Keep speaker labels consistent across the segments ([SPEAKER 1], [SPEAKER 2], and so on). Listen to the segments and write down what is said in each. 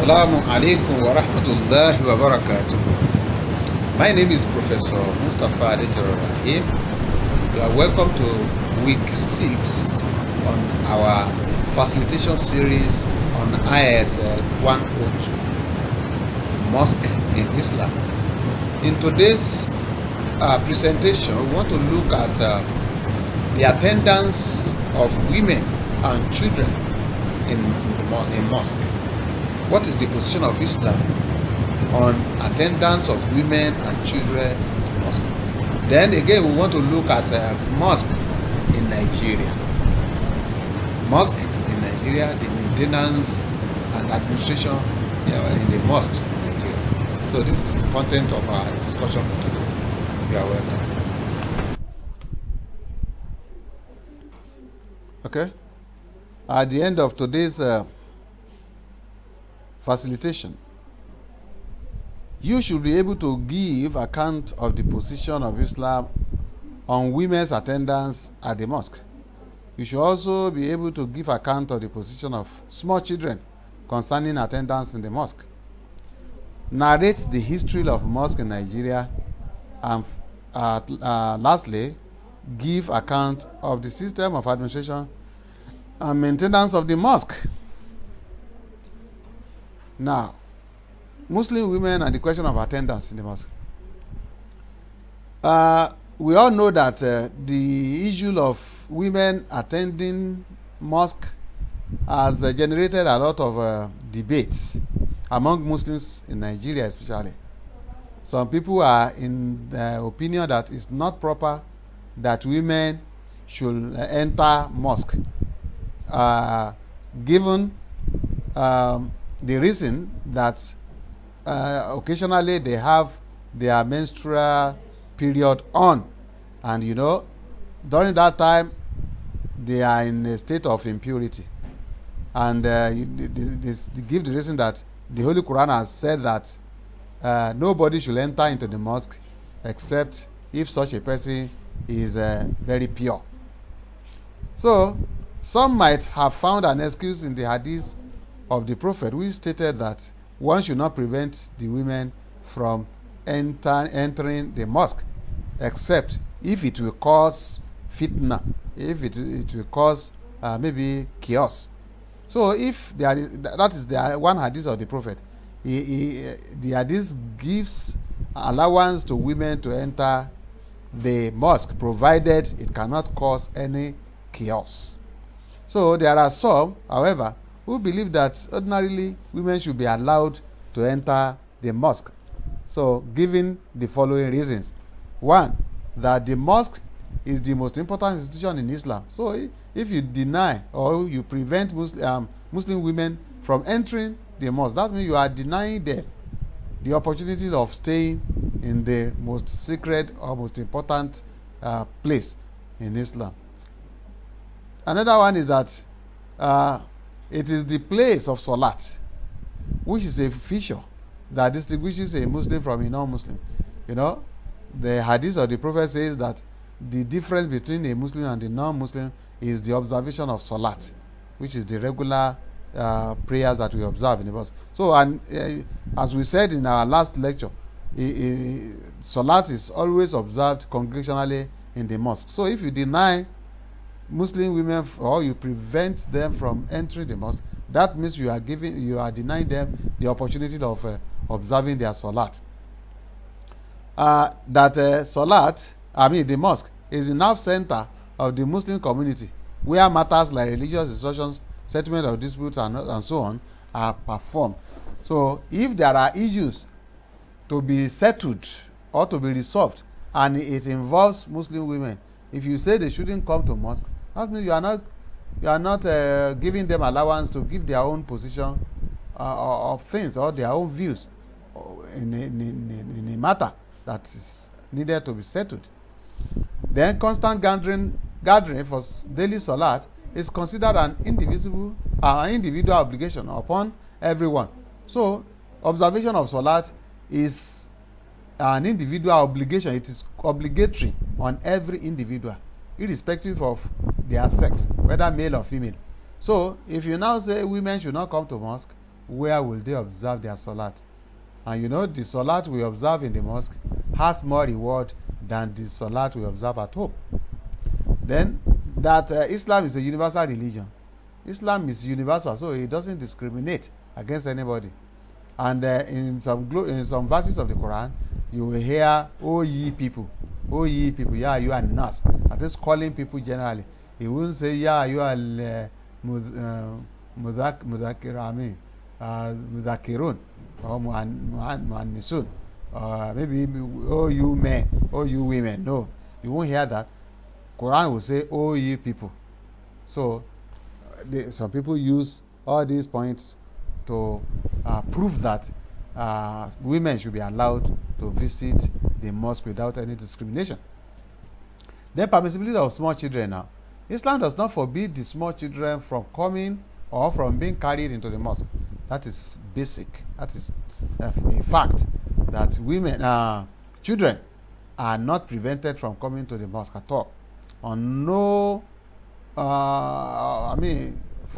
[SPEAKER 1] Assalamu alaikum wa rahmatullahi wa barakatuh. My name is Professor Mustafa Adejoro Rahim. You are welcome to week 6 on our facilitation series on ISL 102, Mosque in Islam. In today's presentation, we want to look at the attendance of women and children in mosque. What is the position of Islam on attendance of women and children in mosque? Then again, we want to look at mosque in Nigeria. Mosque in Nigeria, the maintenance and administration in the mosques in Nigeria. So this is the content of our discussion for today. You are welcome. Okay. At the end of today's facilitation, you should be able to give account of the position of Islam on women's attendance at the mosque. You should also be able to give account of the position of small children concerning attendance in the mosque. Narrate the history of mosque in Nigeria, and lastly, give account of the system of administration and maintenance of the mosque. Now, Muslim women and the question of attendance in the mosque. We all know that the issue of women attending mosque has generated a lot of debates among Muslims in Nigeria especially. Some people are in the opinion that it's not proper that women should enter mosque, given the reason that occasionally they have their menstrual period on, and during that time they are in a state of impurity, and they give the reason that the Holy Quran has said that nobody should enter into the mosque except if such a person is very pure. So some might have found an excuse in the hadith of the Prophet, which stated that one should not prevent the women from entering the mosque except if it will cause fitna, if it will cause maybe chaos. So if there is, that is the one hadith of the Prophet, the hadith gives allowance to women to enter the mosque provided it cannot cause any chaos. So there are some, however, who believe that ordinarily women should be allowed to enter the mosque. So, given the following reasons. One, that the mosque is the most important institution in Islam. So, if you deny or you prevent Muslim women from entering the mosque, that means you are denying them the opportunity of staying in the most sacred or most important place in Islam. Another one is that it is the place of Salat, which is a feature that distinguishes a Muslim from a non-Muslim. The hadith of the Prophet says that the difference between a Muslim and a non-Muslim is the observation of Salat, which is the regular prayers that we observe in the mosque. So, as we said in our last lecture, Salat is always observed congregationally in the mosque. So, if you deny Muslim women or you prevent them from entering the mosque, that means you are denying them the opportunity of observing their salat. The mosque is the nerve center of the Muslim community, where matters like religious instructions, settlement of disputes, and so on are performed. So if there are issues to be settled or to be resolved and it involves Muslim women, if you say they shouldn't come to mosque, that means you are not giving them allowance to give their own position of things or their own views in a matter that is needed to be settled. Then constant gathering for daily salat is considered an individual obligation upon everyone. So observation of salat is an individual obligation. It is obligatory on every individual, irrespective of their sex, whether male or female. So if you now say women should not come to mosque, where will they observe their salat? And you know, the salat we observe in the mosque has more reward than the salat we observe at home. Then, that Islam is a universal religion. Islam is universal, so it doesn't discriminate against anybody. And in some verses of the Quran, you will hear, "O ye people, yeah, you are nas." That is calling people generally. He wouldn't say, "Yeah, you are mudhakirun or muannisun," maybe, "Oh you men, oh you women." No, you won't hear that. Quran will say, "Oh ye people." So some people use all these points to prove that women should be allowed to visit the mosque without any discrimination. Then permissibility of small children now. Islam does not forbid the small children from coming or from being carried into the mosque. That is basic. That is a fact that children are not prevented from coming to the mosque at all. For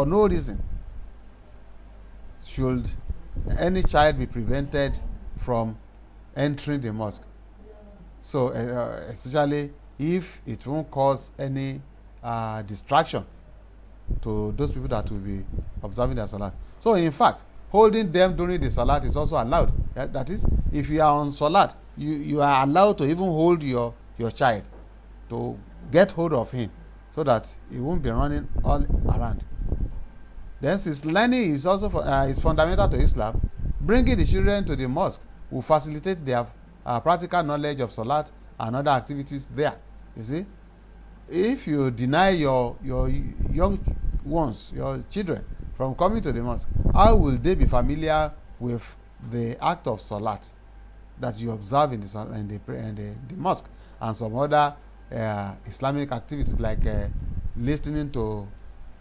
[SPEAKER 1] no reason should any child be prevented from entering the mosque. So, especially if it won't cause any distraction to those people that will be observing their salat. So, in fact, holding them during the salat is also allowed. That is, if you are on salat, you are allowed to even hold your child, to get hold of him, so that he won't be running all around. Then, since learning is also is fundamental to Islam, bringing the children to the mosque will facilitate their practical knowledge of salat and other activities there. You see, if you deny your young ones, your children, from coming to the mosque, how will they be familiar with the act of salat that you observe in the mosque and some other Islamic activities like listening to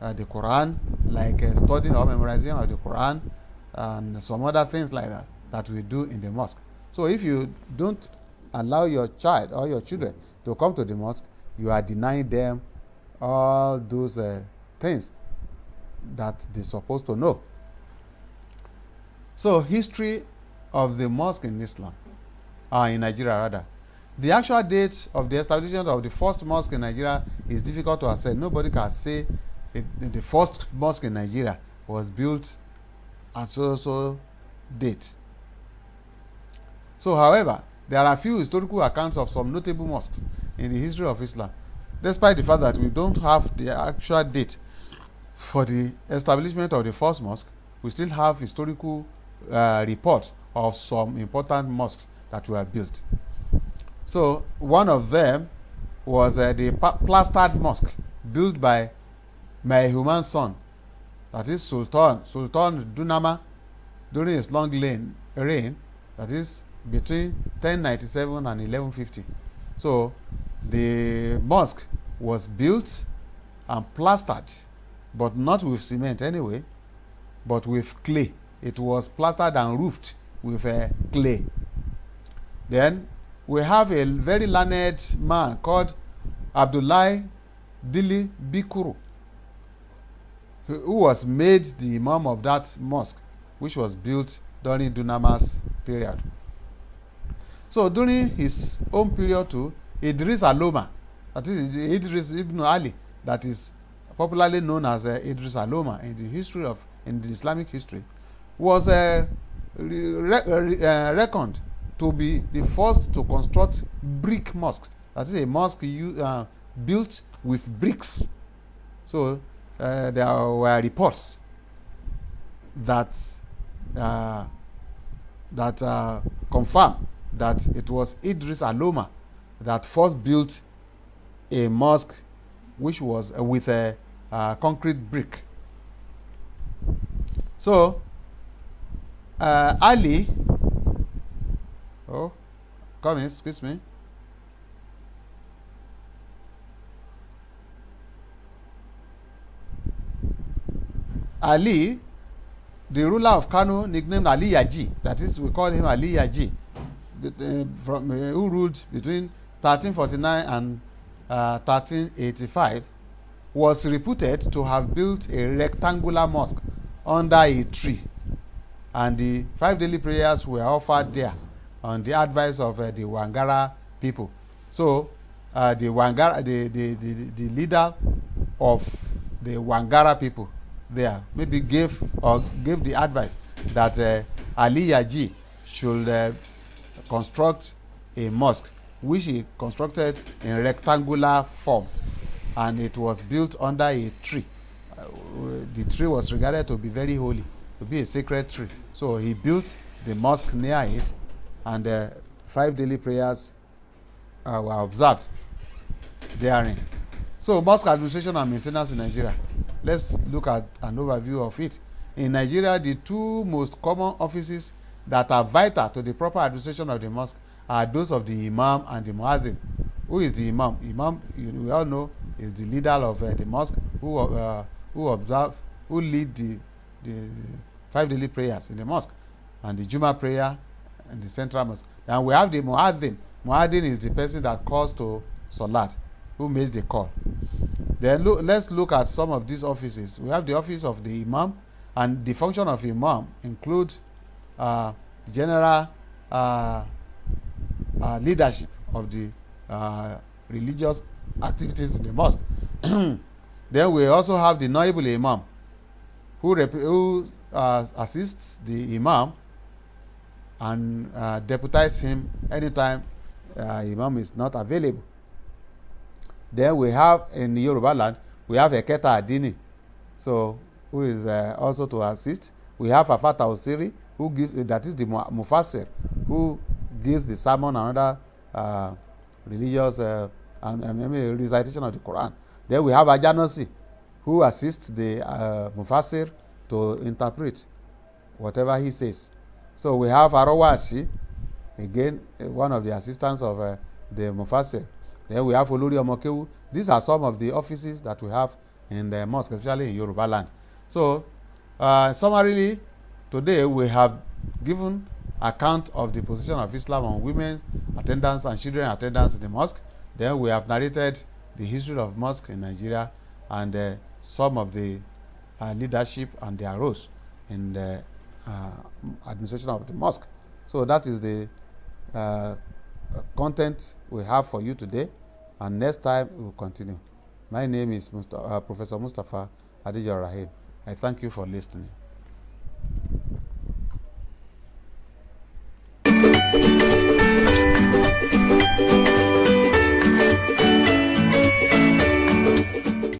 [SPEAKER 1] the Quran, like studying or memorizing of the Quran, and some other things like that we do in the mosque. So if you don't allow your child or your children to come to the mosque, you are denying them all those things that they're supposed to know. So, history of the mosque in Islam, in Nigeria rather. The actual date of the establishment of the first mosque in Nigeria is difficult to assess. Nobody can say the first mosque in Nigeria was built at so date. So, however, there are a few historical accounts of some notable mosques in the history of Islam, despite the fact that we don't have the actual date for the establishment of the first mosque. We still have historical reports of some important mosques that were built. So one of them was the plastered mosque built by Maihuman's son, that is Sultan Dunama, during his long reign, that is between 1097 and 1150. So the mosque was built and plastered, but not with cement anyway, but with clay. It was plastered and roofed with clay. Then we have a very learned man called Abdullah Dili Bikuru, who was made the imam of that mosque, which was built during Dunama's period. So during his own period too, Idris Aloma, that is Idris ibn Ali, that is popularly known as Idris Aloma in the Islamic history, was reckoned to be the first to construct brick mosques. That is a mosque built with bricks. So there were reports that confirm that it was Idris Aloma that first built a mosque which was with a concrete brick. So Ali, excuse me. Ali, the ruler of Kano, nicknamed Ali Yaji, that is, we call him Ali Yaji, who ruled between 1349 and 1385, was reputed to have built a rectangular mosque under a tree And the 5 daily prayers were offered there on the advice of the Wangara people. So the Wangara, the leader of the Wangara people there maybe gave the advice that Ali Yaji should construct a mosque, which he constructed in rectangular form, and it was built under a tree. The tree was regarded to be very holy, to be a sacred tree. So he built the mosque near it, and 5 daily prayers were observed therein. So mosque administration and maintenance in Nigeria. Let's look at an overview of it. In Nigeria, the 2 most common offices that are vital to the proper administration of the mosque are those of the imam and the muazzin. Who is the imam? Imam, we all know, is the leader of the mosque who lead the 5 daily prayers in the mosque, and the Juma prayer in the central mosque. Then we have the muazzin. Muazzin is the person that calls to salat, who makes the call. Then let's look at some of these offices. We have the office of the imam, and the function of imam include general leadership of the religious activities in the mosque. Then we also have the Naibul Imam, who assists the imam and deputize him anytime imam is not available. Then we have in Yoruba land, we have Eketa Adini, so who is also to assist. We have Afata Osiri, who gives, that is the Mufassir, who gives the sermon and other religious recitation of the Quran. Then we have Ajanosi, who assists the Mufassir to interpret whatever he says. So we have Arawasi, again one of the assistants of the Mufassir. Then we have Olori Omokewu. These are some of the offices that we have in the mosque, especially in Yoruba land. So summarily, today we have given account of the position of Islam on women's attendance and children attendance in the mosque. Then we have narrated the history of mosque in Nigeria and some of the leadership and their roles in the administration of the mosque. So that is the content we have for you today, and next time we will continue. My name is Professor Mustafa Adijah Rahim. I thank you for listening.